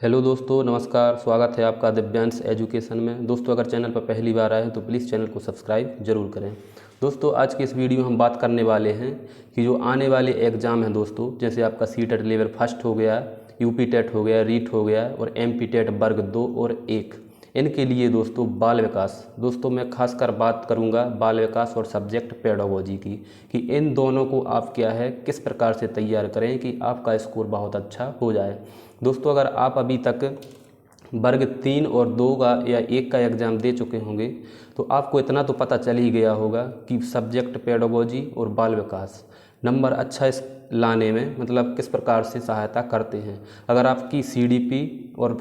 Hello दोस्तों, नमस्कार। स्वागत है आपका दिव्यांश एजुकेशन में। दोस्तों, अगर चैनल पर पहली बार आए हैं तो प्लीज़ चैनल को सब्सक्राइब जरूर करें। दोस्तों, आज की इस वीडियो में हम बात करने वाले हैं कि जो आने वाले एग्ज़ाम हैं दोस्तों, जैसे आपका सीटेट लेवल फर्स्ट हो गया, यूपी टेट हो गया, रीट हो गया और एमपी टेट वर्ग 2 और 1, इनके लिए दोस्तों बाल विकास, दोस्तों मैं खासकर बात करूंगा बाल विकास और सब्जेक्ट पेडागोजी की, कि इन दोनों को आप क्या है किस प्रकार से तैयार करें कि आपका स्कोर बहुत अच्छा हो जाए। दोस्तों, अगर आप अभी तक वर्ग 3 और 2 का या 1 का एग्ज़ाम दे चुके होंगे तो आपको इतना तो पता चल ही गया होगा कि सब्जेक्ट पेडागोजी और बाल विकास नंबर अच्छा इस लाने में मतलब किस प्रकार से सहायता करते हैं। अगर आपकी सीडीपी और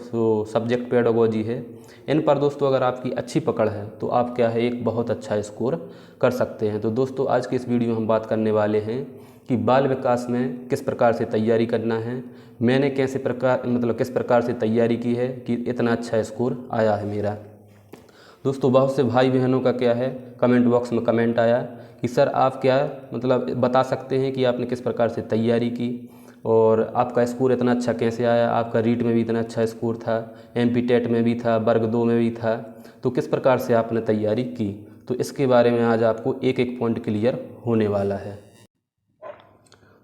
सब्जेक्ट पेडागोजी है, इन पर दोस्तों अगर आपकी अच्छी पकड़ है तो आप क्या है एक बहुत अच्छा स्कोर कर सकते हैं। तो दोस्तों, आज की इस वीडियो में हम बात करने वाले हैं कि बाल विकास में किस प्रकार से तैयारी करना है, मैंने कैसे प्रकार मतलब किस प्रकार से तैयारी की है कि इतना अच्छा स्कोर आया है मेरा। दोस्तों, बहुत से भाई बहनों का क्या है कमेंट बॉक्स में कमेंट आया कि सर आप क्या मतलब बता सकते हैं कि आपने किस प्रकार से तैयारी की और आपका स्कोर इतना अच्छा कैसे आया। आपका रीट में भी इतना अच्छा स्कोर था, एमपी टेट में भी था, वर्ग 2 में भी था, तो किस प्रकार से आपने तैयारी की। तो इसके बारे में आज आपको एक एक पॉइंट क्लियर होने वाला है।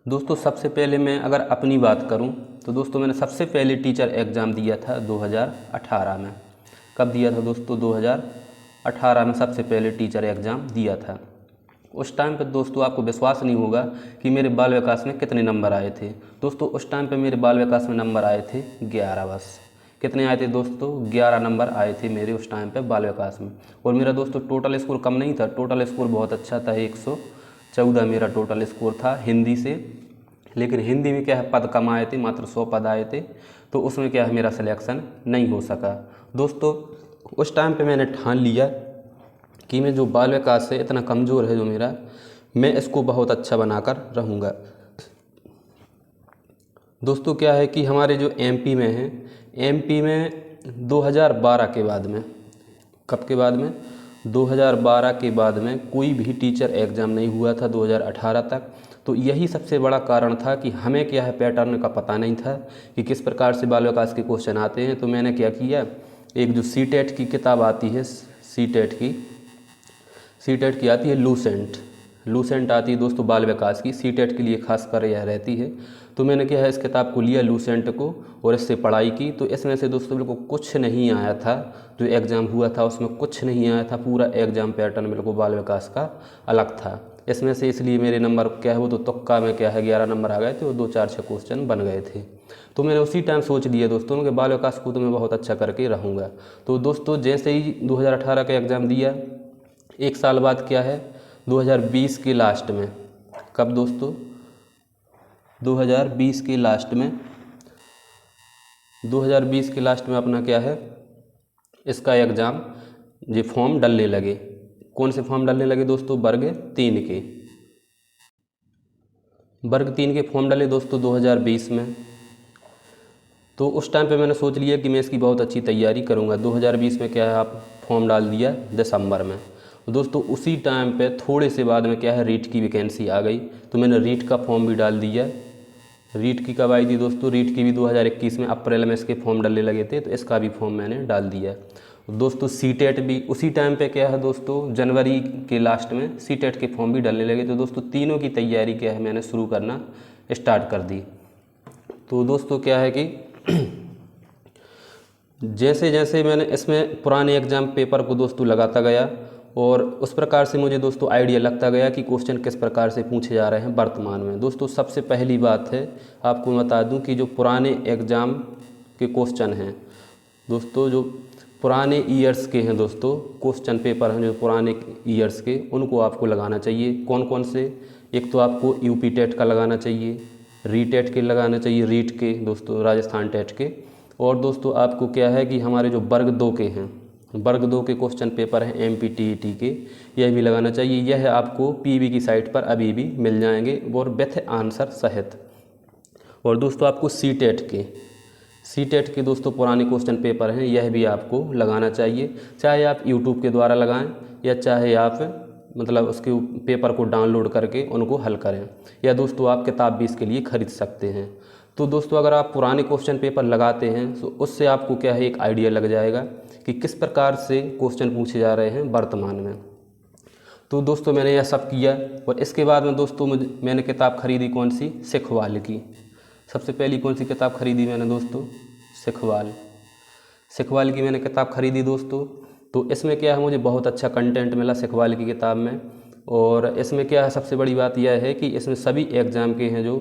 दोस्तों, सबसे पहले मैं अगर अपनी बात करूं तो दोस्तों मैंने सबसे पहले टीचर एग्ज़ाम दिया था 2018 में। कब दिया था दोस्तों? 2018 में सबसे पहले टीचर एग्ज़ाम दिया था। उस टाइम पे दोस्तों आपको विश्वास नहीं होगा कि मेरे बाल विकास में कितने नंबर आए थे। दोस्तों, उस टाइम पे मेरे बाल विकास में नंबर आए थे 11 बस। कितने आए थे दोस्तों? 11 नंबर आए थे मेरे उस टाइम पे बाल विकास में। और मेरा दोस्तों टोटल स्कोर कम नहीं था, टोटल स्कोर बहुत अच्छा था, 114 मेरा टोटल स्कोर था हिंदी से। लेकिन हिंदी में क्या है पद कम आए थे, मात्र 100 पद आए थे, तो उसमें क्या है मेरा सिलेक्शन नहीं हो सका। दोस्तों, उस टाइम पे मैंने ठान लिया कि मैं जो बाल विकास है इतना कमज़ोर है जो मेरा, मैं इसको बहुत अच्छा बनाकर रहूँगा। दोस्तों, क्या है कि हमारे जो एमपी में है, एमपी में 2012 के बाद में, कब के बाद में? 2012 के बाद में कोई भी टीचर एग्ज़ाम नहीं हुआ था 2018 तक। तो यही सबसे बड़ा कारण था कि हमें क्या है पैटर्न का पता नहीं था कि किस प्रकार से बाल विकास के क्वेश्चन आते हैं। तो मैंने क्या किया, एक जो सीटेट की किताब आती है, सीटेट की आती है लूसेंट आती है दोस्तों बाल विकास की, सीटेट के लिए खास कर यह रहती है। तो मैंने क्या है इस किताब को लिया लूसेंट को और इससे पढ़ाई की। तो इसमें से दोस्तों मेरे को कुछ नहीं आया था, जो एग्ज़ाम हुआ था उसमें कुछ नहीं आया था, पूरा एग्ज़ाम पैटर्न मेरे को बाल विकास का अलग था इसमें से। इसलिए मेरे नंबर क्या है वो तो तुक्का में क्या है 11 नंबर आ गए थे और 2 4 6 क्वेश्चन बन गए थे। तो मैंने उसी टाइम सोच लिया दोस्तों कि बाल विकास को तो मैं बहुत अच्छा करके रहूँगा। तो दोस्तों, जैसे ही 2018 का एग्ज़ाम दिया, एक साल बाद क्या है 2020 के लास्ट में, कब दोस्तों? 2020 के लास्ट में, 2020 के लास्ट में अपना क्या है इसका एग्ज़ाम ये फॉर्म डलने लगे। कौन से फॉर्म डलने लगे दोस्तों? वर्ग 3 के, वर्ग 3 के फॉर्म डले दोस्तों 2020 में। तो उस टाइम पे मैंने सोच लिया कि मैं इसकी बहुत अच्छी तैयारी करूंगा। 2020 में क्या है आप फॉर्म डाल दिया दिसंबर में। तो दोस्तों उसी टाइम पे थोड़े से बाद में क्या है रीट की वैकेंसी आ गई, तो मैंने रीट का फॉर्म भी डाल दिया। रीट की कब आई थी दोस्तों? रीट की भी 2021 में अप्रैल में इसके फॉर्म डलने लगे थे, तो इसका भी फॉर्म मैंने डाल दिया। दोस्तों सीटेट भी उसी टाइम पे क्या है दोस्तों जनवरी के लास्ट में सीटेट के फॉर्म भी डलने लगे। तो दोस्तों तीनों की तैयारी क्या है मैंने शुरू करना स्टार्ट कर दी। तो दोस्तों क्या है कि जैसे जैसे मैंने इसमें पुराने एग्ज़ाम पेपर को दोस्तों लगाता गया और उस प्रकार से मुझे दोस्तों आइडिया लगता गया कि क्वेश्चन किस प्रकार से पूछे जा रहे हैं वर्तमान में। दोस्तों सबसे पहली बात है आपको बता दूं कि जो पुराने एग्ज़ाम के क्वेश्चन हैं दोस्तों, जो पुराने ईयर्स के हैं दोस्तों क्वेश्चन पेपर हैं जो पुराने ईयर्स के, उनको आपको लगाना चाहिए। कौन कौन से? एक तो आपको यूपी टेट का लगाना चाहिए, रीटेट के लगाना चाहिए, रीट के दोस्तों राजस्थान टेट के, और दोस्तों आपको क्या है कि हमारे जो वर्ग 2 के हैं, वर्ग 2 के क्वेश्चन पेपर हैं एमपीटीईटी के, यह भी लगाना चाहिए। यह आपको पीवी की साइट पर अभी भी मिल जाएंगे और विथ आंसर सहित। और दोस्तों आपको सीटेट के दोस्तों पुराने क्वेश्चन पेपर हैं, यह भी आपको लगाना चाहिए। चाहे आप यूट्यूब के द्वारा लगाएं या चाहे आप मतलब उसके पेपर को डाउनलोड करके उनको हल करें, या दोस्तों आप किताब भी इसके लिए खरीद सकते हैं। तो दोस्तों अगर आप पुराने क्वेश्चन पेपर लगाते हैं तो उससे आपको क्या है एक आइडिया लग जाएगा कि किस प्रकार से क्वेश्चन पूछे जा रहे हैं वर्तमान में। तो दोस्तों मैंने यह सब किया और इसके बाद में दोस्तों मैंने किताब खरीदी कौन सी, सिखवाल की। सबसे पहली कौन सी किताब खरीदी मैंने दोस्तों, सिखवाल की मैंने किताब खरीदी दोस्तों। तो इसमें क्या है मुझे बहुत अच्छा कंटेंट मिला सिखवाल की किताब में। और इसमें क्या है सबसे बड़ी बात यह है कि इसमें सभी एग्ज़ाम के हैं जो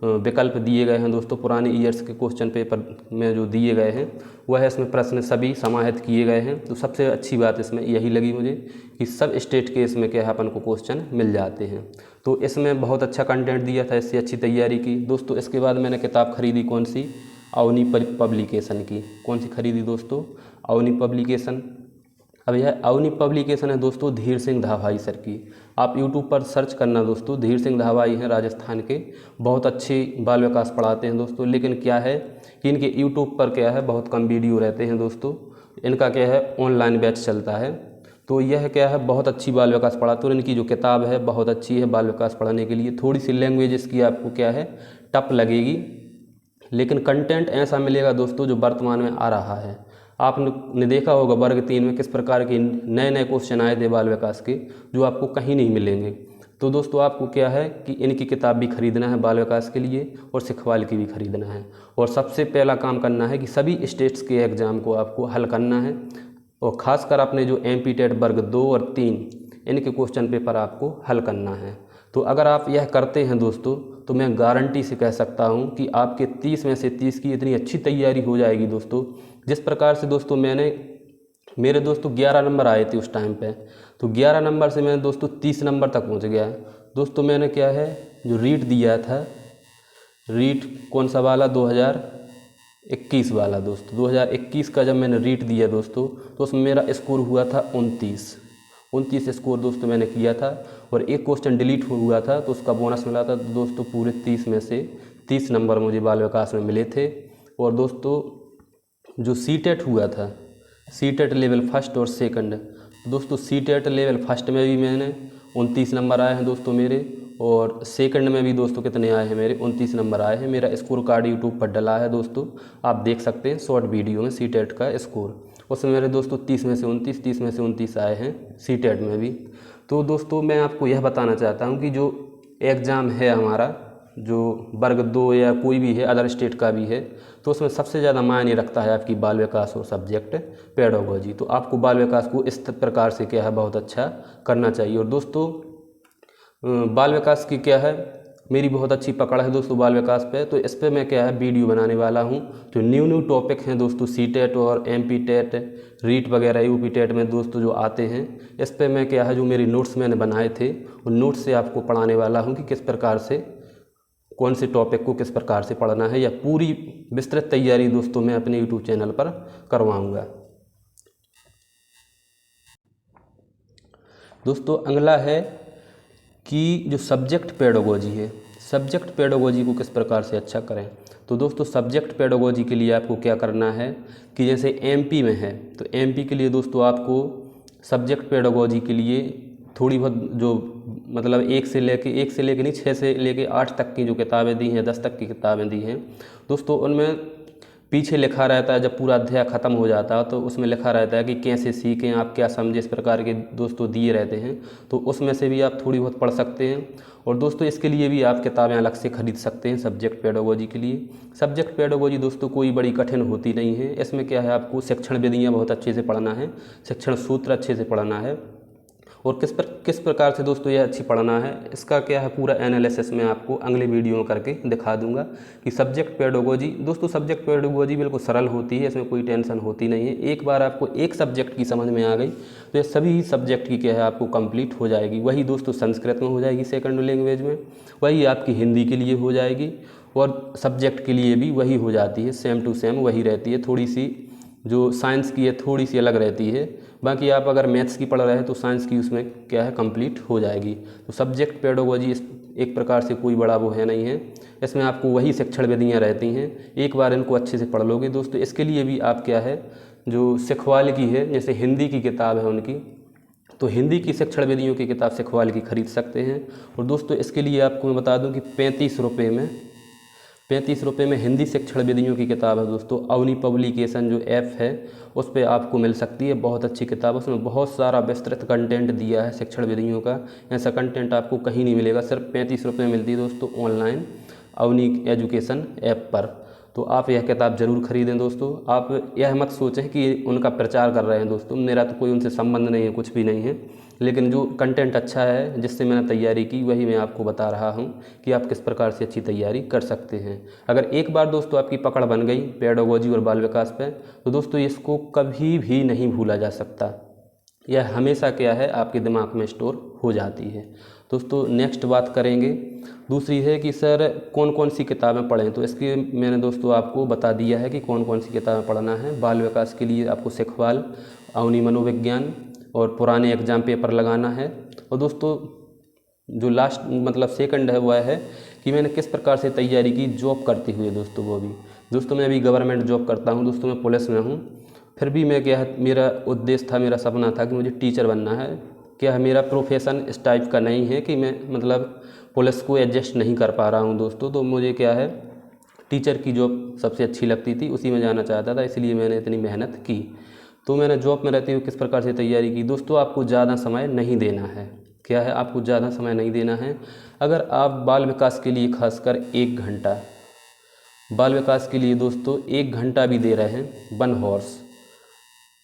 विकल्प दिए गए हैं दोस्तों, पुराने ईयर्स के क्वेश्चन पेपर में जो दिए गए हैं वह इसमें प्रश्न सभी समाहित किए गए हैं। तो सबसे अच्छी बात इसमें यही लगी मुझे कि सब स्टेट के इसमें क्या है अपन को क्वेश्चन मिल जाते हैं। तो इसमें बहुत अच्छा कंटेंट दिया था, इससे अच्छी तैयारी की दोस्तों। इसके बाद मैंने किताब खरीदी कौन सी, अवनी पब्लिकेशन की। कौन सी खरीदी दोस्तों, अवनी पब्लिकेशन। अब यह अवनी पब्लिकेशन है दोस्तों धीर सिंह धाभाई सर की। आप यूट्यूब पर सर्च करना दोस्तों, धीर सिंह धाभाई हैं राजस्थान के, बहुत अच्छे बाल विकास पढ़ाते हैं दोस्तों। लेकिन क्या है कि इनके यूट्यूब पर क्या है बहुत कम वीडियो रहते हैं दोस्तों, इनका क्या है ऑनलाइन बैच चलता है। तो यह क्या है बहुत अच्छी बाल विकास पढ़ाते हैं और इनकी जो किताब है बहुत अच्छी है बाल विकास पढ़ाने के लिए। थोड़ी सी लैंग्वेज इसकी आपको क्या है टफ लगेगी, लेकिन कंटेंट ऐसा मिलेगा दोस्तों जो वर्तमान में आ रहा है। आपने देखा होगा वर्ग 3 में किस प्रकार के नए नए क्वेश्चन आए थे बाल विकास के, जो आपको कहीं नहीं मिलेंगे। तो दोस्तों आपको क्या है कि इनकी किताब भी खरीदना है बाल विकास के लिए और सिखवाल की भी खरीदना है। और सबसे पहला काम करना है कि सभी स्टेट्स के एग्ज़ाम को आपको हल करना है और ख़ासकर अपने जो MP टेट वर्ग 2 और 3 इनके क्वेश्चन पेपर आपको हल करना है। तो अगर आप यह करते हैं दोस्तों तो मैं गारंटी से कह सकता हूं कि आपके 30 में से 30 की इतनी अच्छी तैयारी हो जाएगी दोस्तों। जिस प्रकार से दोस्तों मेरे दोस्तों 11 नंबर आए थे उस टाइम पे, तो 11 नंबर से मैं दोस्तों 30 नंबर तक पहुंच गया दोस्तों। मैंने क्या है जो रीट दिया था, रीट कौन सा वाला, 2021 वाला दोस्तों। 2021 का जब मैंने रीट दिया दोस्तों तो उसमें मेरा स्कोर हुआ था 29 स्कोर दोस्तों मैंने किया था। और एक क्वेश्चन डिलीट हुआ था तो उसका बोनस मिला था। तो दोस्तों पूरे 30 में से 30 नंबर मुझे बाल विकास में मिले थे। और दोस्तों जो CTET हुआ था, CTET लेवल फर्स्ट और सेकंड, दोस्तों CTET लेवल फर्स्ट में भी मैंने 29 नंबर आए हैं दोस्तों मेरे, और सेकंड में भी दोस्तों कितने आए हैं मेरे 29 नंबर आए हैं। मेरा स्कोर कार्ड यूट्यूब पर डला है दोस्तों, आप देख सकते हैं शॉर्ट वीडियो में CTET का स्कोर। उसमें मेरे दोस्तों 30 में से 29 आए हैं CTET में भी। तो दोस्तों मैं आपको यह बताना चाहता हूं कि जो एग्ज़ाम है हमारा जो वर्ग 2 या कोई भी है अदर स्टेट का भी है, तो उसमें सबसे ज़्यादा मायने रखता है आपकी बाल विकास और सब्जेक्ट पेडागोजी। तो आपको बाल विकास को इस प्रकार से क्या है बहुत अच्छा करना चाहिए। और दोस्तों बाल विकास की क्या है मेरी बहुत अच्छी पकड़ है दोस्तों बाल विकास पे। तो इस पर मैं क्या है वीडियो बनाने वाला हूँ। जो न्यू टॉपिक हैं दोस्तों CTET और MP टेट रीट वगैरह UP टेट में दोस्तों जो आते हैं, इस पर मैं क्या है जो मेरी नोट्स मैंने बनाए थे उन नोट्स से आपको पढ़ाने वाला हूँ कि किस प्रकार से कौन से टॉपिक को किस प्रकार से पढ़ना है। या पूरी विस्तृत तैयारी दोस्तों मैं अपने YouTube चैनल पर करवाऊँगा। दोस्तों अगला है कि जो सब्जेक्ट पेडागोजी है, सब्जेक्ट पेडागोजी को किस प्रकार से अच्छा करें। तो दोस्तों सब्जेक्ट पेडागोजी के लिए आपको क्या करना है कि जैसे MP में है तो MP के लिए दोस्तों आपको सब्जेक्ट पेडागोजी के लिए थोड़ी बहुत जो मतलब 1 से लेके नहीं 6 से लेके 8 तक की जो किताबें दी हैं, 10 तक की किताबें दी हैं दोस्तों, उनमें पीछे लिखा रहता है जब पूरा अध्याय ख़त्म हो जाता है तो उसमें लिखा रहता है कि कैसे सीखें, आप क्या समझे, इस प्रकार के दोस्तों दिए रहते हैं। तो उसमें से भी आप थोड़ी बहुत पढ़ सकते हैं। और दोस्तों इसके लिए भी आप किताबें अलग से खरीद सकते हैं सब्जेक्ट पेडागोजी के लिए। सब्जेक्ट पेडागोजी दोस्तों कोई बड़ी कठिन होती नहीं है। इसमें क्या है आपको शिक्षण विधियाँ बहुत अच्छे से पढ़ना है, शिक्षण सूत्र अच्छे से पढ़ना है। और किस प्रकार से दोस्तों यह अच्छी पढ़ना है इसका क्या है पूरा एनालिसिस मैं आपको अगले वीडियो में करके दिखा दूंगा कि सब्जेक्ट पेडागोजी दोस्तों सब्जेक्ट पेडागोजी बिल्कुल सरल होती है, इसमें कोई टेंशन होती नहीं है। एक बार आपको एक सब्जेक्ट की समझ में आ गई तो ये सभी सब्जेक्ट की क्या है आपको कंप्लीट हो जाएगी। वही दोस्तों संस्कृत में हो जाएगी सेकंड लैंग्वेज में, वही आपकी हिंदी के लिए हो जाएगी और सब्जेक्ट के लिए भी वही हो जाती है, सेम टू सेम वही रहती है। थोड़ी सी जो साइंस की है थोड़ी सी अलग रहती है, बाकी आप अगर मैथ्स की पढ़ रहे हैं तो साइंस की उसमें क्या है कंप्लीट हो जाएगी। तो सब्जेक्ट पेडागोजी एक प्रकार से कोई बड़ा वो है नहीं है, इसमें आपको वही शिक्षण विधियाँ रहती हैं। एक बार इनको अच्छे से पढ़ लोगे दोस्तों, इसके लिए भी आप क्या है जो सिखवाल की है, जैसे हिंदी की किताब है उनकी, तो हिंदी की शिक्षण विधियों की किताब सिखवाल की खरीद सकते हैं। और दोस्तों इसके लिए आपको मैं बता दूं कि 35 रुपये में ₹35 में हिंदी शिक्षण विधियों की किताब है दोस्तों। अवनी पब्लिकेशन जो ऐप है उस पर आपको मिल सकती है। बहुत अच्छी किताब है, उसमें बहुत सारा विस्तृत कंटेंट दिया है शिक्षण विधियों का। ऐसा कंटेंट आपको कहीं नहीं मिलेगा, सिर्फ ₹35 में मिलती है दोस्तों ऑनलाइन अवनी एजुकेशन ऐप पर। तो आप यह किताब ज़रूर खरीदें दोस्तों। आप यह मत सोचें कि उनका प्रचार कर रहे हैं दोस्तों, मेरा तो कोई उनसे संबंध नहीं है, कुछ भी नहीं है, लेकिन जो कंटेंट अच्छा है जिससे मैंने तैयारी की वही मैं आपको बता रहा हूँ कि आप किस प्रकार से अच्छी तैयारी कर सकते हैं। अगर एक बार दोस्तों आपकी पकड़ बन गई पेडागोजी और बाल विकास पे, तो दोस्तों इसको कभी भी नहीं भूला जा सकता। यह हमेशा क्या है आपके दिमाग में स्टोर हो जाती है। दोस्तों नेक्स्ट बात करेंगे, दूसरी है कि सर कौन कौन सी किताबें पढ़ें। तो इसकी मैंने दोस्तों आपको बता दिया है कि कौन कौन सी किताबें पढ़ना है। बाल विकास के लिए आपको शिखवाल, अवनी मनोविज्ञान और पुराने एग्ज़ाम पेपर लगाना है। और दोस्तों जो लास्ट मतलब सेकंड है वह है कि मैंने किस प्रकार से तैयारी की जॉब करते हुए दोस्तों। वो भी दोस्तों मैं अभी गवर्नमेंट जॉब करता हूँ दोस्तों, मैं पुलिस में हूँ। फिर भी मैं क्या मेरा उद्देश्य था, मेरा सपना था कि मुझे टीचर बनना है। क्या है मेरा प्रोफेशन इस टाइप का नहीं है कि मैं मतलब पुलिस को एडजस्ट नहीं कर पा रहा हूँ दोस्तों। तो मुझे क्या है टीचर की जॉब सबसे अच्छी लगती थी, उसी में जाना चाहता था, इसलिए मैंने इतनी मेहनत की। तो मैंने जॉब में रहते हुए किस प्रकार से तैयारी की दोस्तों। आपको ज़्यादा समय नहीं देना है, क्या है आपको ज़्यादा समय नहीं देना है। अगर आप बाल विकास के लिए खासकर 1 घंटा, बाल विकास के लिए दोस्तों 1 घंटा भी दे रहे हैं, 1 हॉर्स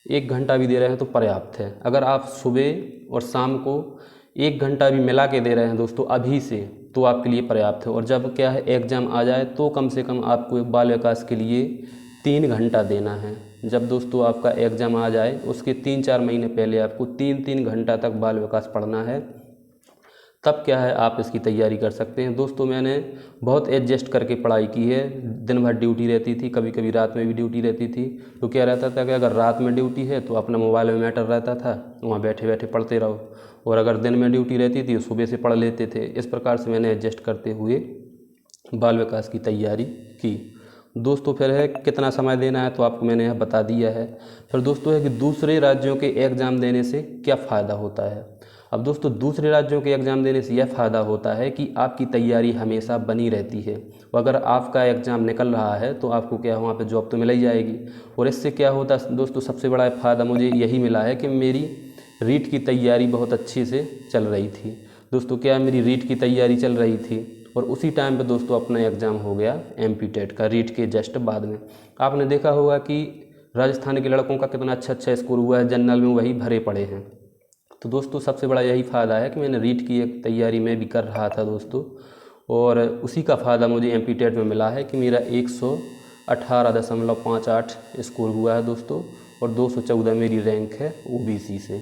1 घंटा भी दे रहे हैं तो पर्याप्त है। अगर आप सुबह और शाम को 1 घंटा भी मिला के दे रहे हैं दोस्तों अभी से, तो आपके लिए पर्याप्त है। और जब क्या है एग्ज़ाम आ जाए तो कम से कम आपको बाल विकास के लिए 3 घंटा देना है। जब दोस्तों आपका एग्ज़ाम आ जाए उसके 3-4 महीने पहले आपको 3-3 घंटा तक बाल विकास पढ़ना है, तब क्या है आप इसकी तैयारी कर सकते हैं। दोस्तों मैंने बहुत एडजस्ट करके पढ़ाई की है। दिन भर ड्यूटी रहती थी, कभी कभी रात में भी ड्यूटी रहती थी। तो क्या रहता था कि अगर रात में ड्यूटी है तो अपना मोबाइल में मैटर रहता था, वहाँ बैठे बैठे पढ़ते रहो, और अगर दिन में ड्यूटी रहती थी तो सुबह से पढ़ लेते थे। इस प्रकार से मैंने एडजस्ट करते हुए बाल विकास की तैयारी की दोस्तों। फिर है कितना समय देना है तो आपको मैंने यह बता दिया है। फिर दोस्तों है कि दूसरे राज्यों के एग्ज़ाम देने से क्या फ़ायदा होता है। अब दोस्तों दूसरे राज्यों के एग्ज़ाम देने से यह फ़ायदा होता है कि आपकी तैयारी हमेशा बनी रहती है। और अगर आपका एग्ज़ाम निकल रहा है तो आपको क्या वहाँ पे जॉब तो मिल ही जाएगी। और इससे क्या होता है दोस्तों, सबसे बड़ा फ़ायदा मुझे यही मिला है कि मेरी रीट की तैयारी बहुत अच्छे से चल रही थी दोस्तों। क्या मेरी रीट की तैयारी चल रही थी और उसी टाइम पे दोस्तों अपना एग्ज़ाम हो गया MP टेट का, रीट के जस्ट बाद में। आपने देखा होगा कि राजस्थान के लड़कों का कितना अच्छा स्कोर हुआ है, जनरल में वही भरे पड़े हैं। तो दोस्तों सबसे बड़ा यही फ़ायदा है कि मैंने रीट की एक तैयारी में भी कर रहा था दोस्तों, और उसी का फ़ायदा मुझे MP टेट में मिला है कि मेरा 118.58 स्कोर हुआ है दोस्तों, और 214 मेरी रैंक है OBC से।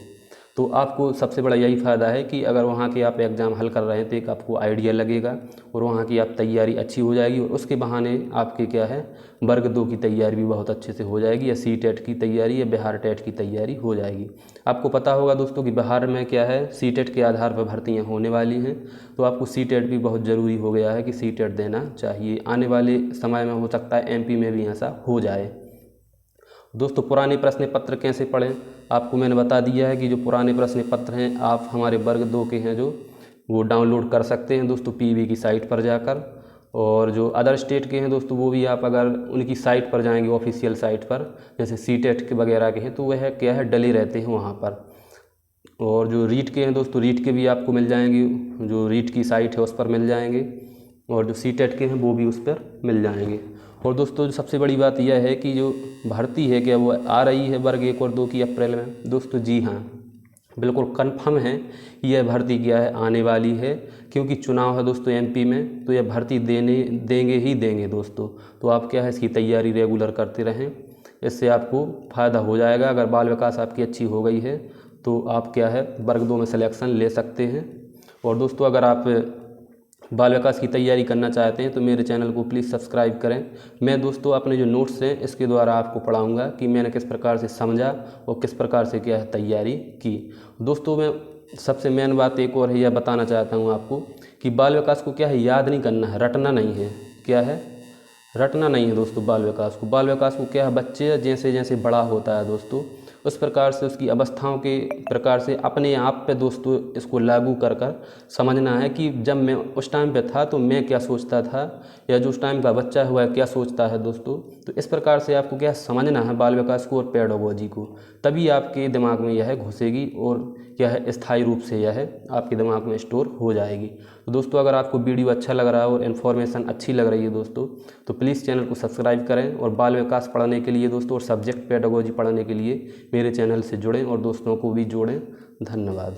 तो आपको सबसे बड़ा यही फ़ायदा है कि अगर वहाँ के आप एग्ज़ाम हल कर रहे हैं तो एक आपको आइडिया लगेगा और वहाँ की आप तैयारी अच्छी हो जाएगी, और उसके बहाने आपके क्या है वर्ग 2 की तैयारी भी बहुत अच्छे से हो जाएगी, या CTET की तैयारी या बिहार टेट की तैयारी हो जाएगी। आपको पता होगा दोस्तों कि बिहार में क्या है CTET के आधार पर भर्तियाँ होने वाली हैं, तो आपको CTET भी बहुत ज़रूरी हो गया है कि CTET देना चाहिए। आने वाले समय में हो सकता है MP में भी ऐसा हो जाए। दोस्तों पुराने प्रश्न पत्र कैसे पढ़ें, आपको मैंने बता दिया है कि जो पुराने प्रश्न पत्र हैं आप हमारे वर्ग 2 के हैं जो वो डाउनलोड कर सकते हैं दोस्तों PV की साइट पर जाकर। और जो अदर स्टेट के हैं दोस्तों वो भी आप अगर उनकी साइट पर जाएंगे ऑफिशियल साइट पर, जैसे CTET के वगैरह के हैं, तो वह क्या है डले रहते हैं वहाँ पर। और जो रीट के हैं दोस्तों रीट के भी आपको मिल जाएंगे, जो रीट की साइट है उस पर मिल जाएंगे, और जो CTET के हैं वो भी उस पर मिल जाएंगे। और दोस्तों जो सबसे बड़ी बात यह है कि जो भर्ती है क्या वो आ रही है वर्ग 1 और 2 की अप्रैल में दोस्तों। जी हाँ, बिल्कुल कंफर्म है कि यह भर्ती क्या है आने वाली है, क्योंकि चुनाव है दोस्तों MP में, तो यह भर्ती देंगे ही देंगे दोस्तों। तो आप क्या है इसकी तैयारी रेगुलर करते रहें, इससे आपको फ़ायदा हो जाएगा। अगर बाल विकास आपकी अच्छी हो गई है तो आप क्या है वर्ग 2 में सिलेक्शन ले सकते हैं। और दोस्तों अगर आप बाल विकास की तैयारी करना चाहते हैं तो मेरे चैनल को प्लीज़ सब्सक्राइब करें। मैं दोस्तों अपने जो नोट्स हैं इसके द्वारा आपको पढ़ाऊंगा कि मैंने किस प्रकार से समझा और किस प्रकार से क्या है तैयारी की। दोस्तों मैं सबसे मेन बात एक और है यह बताना चाहता हूँ आपको कि बाल विकास को क्या है याद नहीं करना है, रटना नहीं है। क्या है रटना नहीं है दोस्तों बाल विकास को। बाल विकास को क्या है बच्चे जैसे जैसे बड़ा होता है दोस्तों उस प्रकार से उसकी अवस्थाओं के प्रकार से अपने आप पे दोस्तों इसको लागू कर कर समझना है कि जब मैं उस टाइम पे था तो मैं क्या सोचता था, या जो उस टाइम का बच्चा हुआ है क्या सोचता है दोस्तों। तो इस प्रकार से आपको क्या समझना है बाल विकास को और पेडागोजी को, तभी आपके दिमाग में यह घुसेगी और क्या है स्थायी रूप से यह आपके दिमाग में स्टोर हो जाएगी। तो दोस्तों अगर आपको वीडियो अच्छा लग रहा है और इन्फॉर्मेशन अच्छी लग रही है दोस्तों, तो प्लीज़ चैनल को सब्सक्राइब करें और बाल विकास पढ़ने के लिए दोस्तों और सब्जेक्ट पेडागोजी पढ़ने के लिए मेरे चैनल से जुड़ें और दोस्तों को भी जोड़ें। धन्यवाद।